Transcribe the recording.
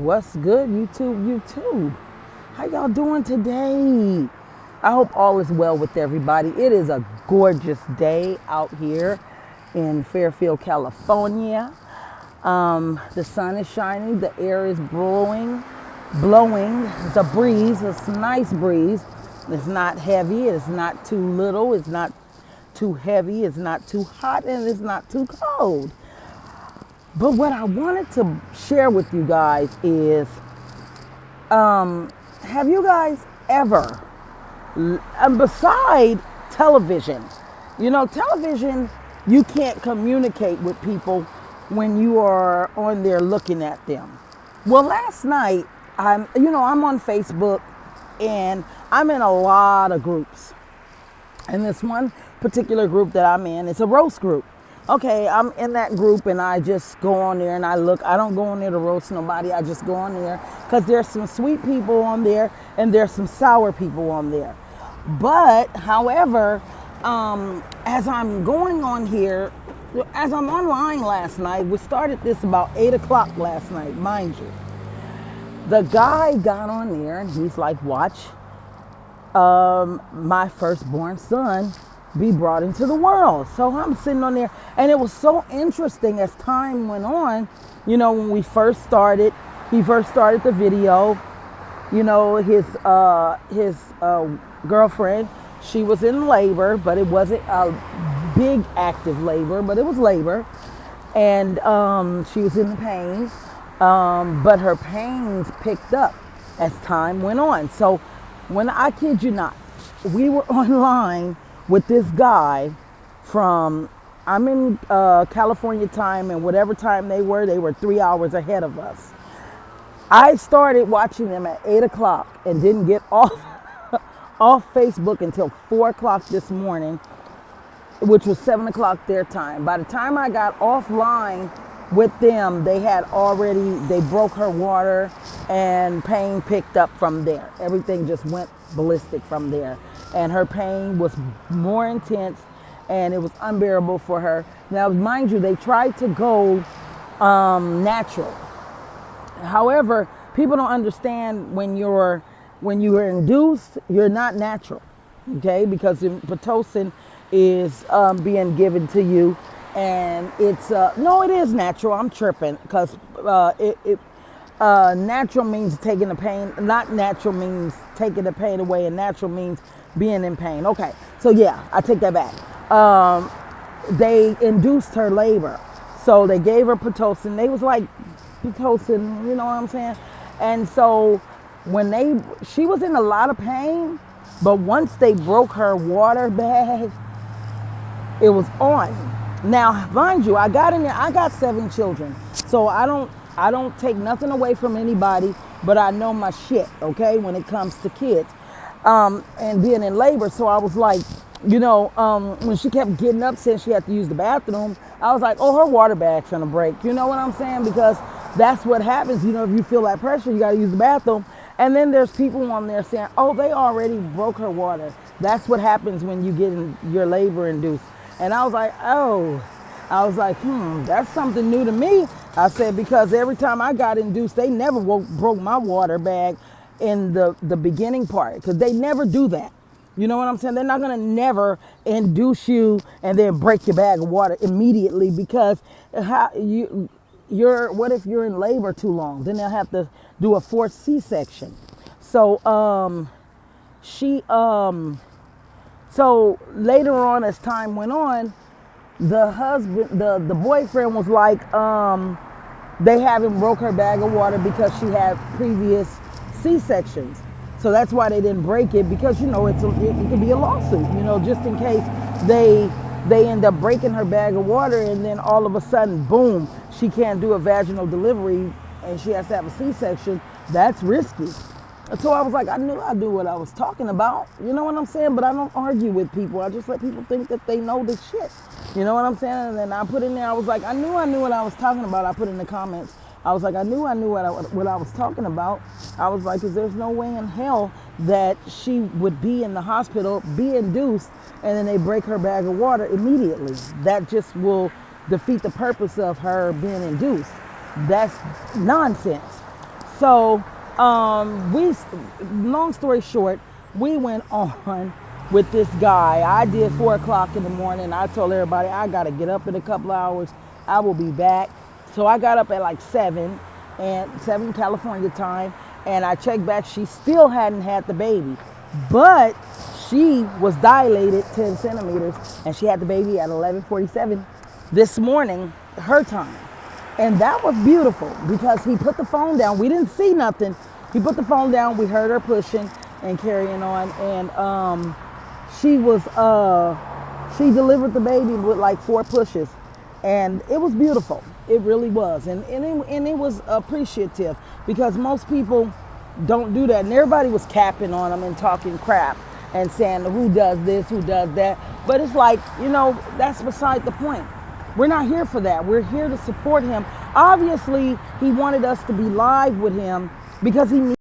What's good, YouTube? How y'all doing today? I hope all is well with everybody. It is a gorgeous day out here in Fairfield, California. The sun is shining, the air is blowing. It's a breeze, it's a nice breeze. It's not heavy, it's not too little, it's not too heavy, it's not too hot, and it's not too cold. But what I wanted to share with you guys is, have you guys ever, beside television, television, you can't communicate with people when you are on there looking at them. Well, last night, I'm on Facebook and I'm in a lot of groups. And this one particular group that I'm in, it's a roast group. Okay, I'm in that group and I just go on there and I look. I don't go on there to roast nobody. I just go on there because there's some sweet people on there and there's some sour people on there. But, however, as I'm going on here, as I'm online last night, we started this about 8 o'clock last night, mind you. The guy got on there and he's like, watch my firstborn son be brought into the world. So I'm sitting on there, and it was so interesting as time went on. When we first started, he first started the video. His girlfriend, she was in labor, but it wasn't a big active labor, but it was labor, and she was in the pain, but her pains picked up as time went on. So when I kid you not, we were online with this guy from, I'm in California time, and whatever time they were 3 hours ahead of us. I started watching them at 8 o'clock and didn't get off Facebook until 4 o'clock this morning, which was 7 o'clock their time. By the time I got offline with them, they broke her water, and pain picked up from there. Everything just went ballistic from there. And her pain was more intense, and it was unbearable for her. Now, mind you, they tried to go natural. However, people don't understand when you are induced, you're not natural, okay? Because Pitocin is being given to you, and it's no, it is natural. I'm tripping because natural means taking the pain. Not natural means taking the pain away, and natural means being in pain. Okay, so yeah, I take that back. They induced her labor. So they gave her Pitocin. They was like, Pitocin, you know what I'm saying? And so she was in a lot of pain, but once they broke her water bag, it was on. Now, mind you, I got in there, I got 7 children. So I don't take nothing away from anybody, but I know my shit, okay, when it comes to kids. And being in labor, so I was like, when she kept getting up saying she had to use the bathroom, I was like, oh, her water bag's gonna break. You know what I'm saying? Because that's what happens. If you feel that pressure, you gotta use the bathroom. And then there's people on there saying, oh, they already broke her water. That's what happens when you get in your labor induced. And I was like, that's something new to me. I said, because every time I got induced, they never broke my water bag in the beginning part, because they never do that. You know what I'm saying? They're not gonna never induce you and then break your bag of water immediately, because what if you're in labor too long? Then they'll have to do a forced C-section. So so later on, as time went on, the boyfriend was like, they haven't broke her bag of water because she had previous C-sections. So that's why they didn't break it, because, it could be a lawsuit, just in case they end up breaking her bag of water, and then all of a sudden, boom, she can't do a vaginal delivery and she has to have a C-section. That's risky. So I was like, I knew what I was talking about. You know what I'm saying? But I don't argue with people. I just let people think that they know this shit. You know what I'm saying? And then I put in there, I was like, I knew what I was talking about. I put in the comments, I was like, I knew what I was talking about. I was like, 'cause there's no way in hell that she would be in the hospital, be induced, and then they break her bag of water immediately. That just will defeat the purpose of her being induced. That's nonsense. So, long story short, we went on with this guy. I did 4 o'clock in the morning. I told everybody I got to get up in a couple hours. I will be back. So I got up at like 7 California time, and I checked back. She still hadn't had the baby, but she was dilated 10 centimeters, and she had the baby at 11:47 this morning, her time. And that was beautiful because he put the phone down. We didn't see nothing. He put the phone down. We heard her pushing and carrying on. And she delivered the baby with like 4 pushes. And it was beautiful. It really was. And it was appreciative because most people don't do that. And everybody was capping on him and talking crap and saying who does this, who does that. But it's like, that's beside the point. We're not here for that. We're here to support him. Obviously, he wanted us to be live with him because he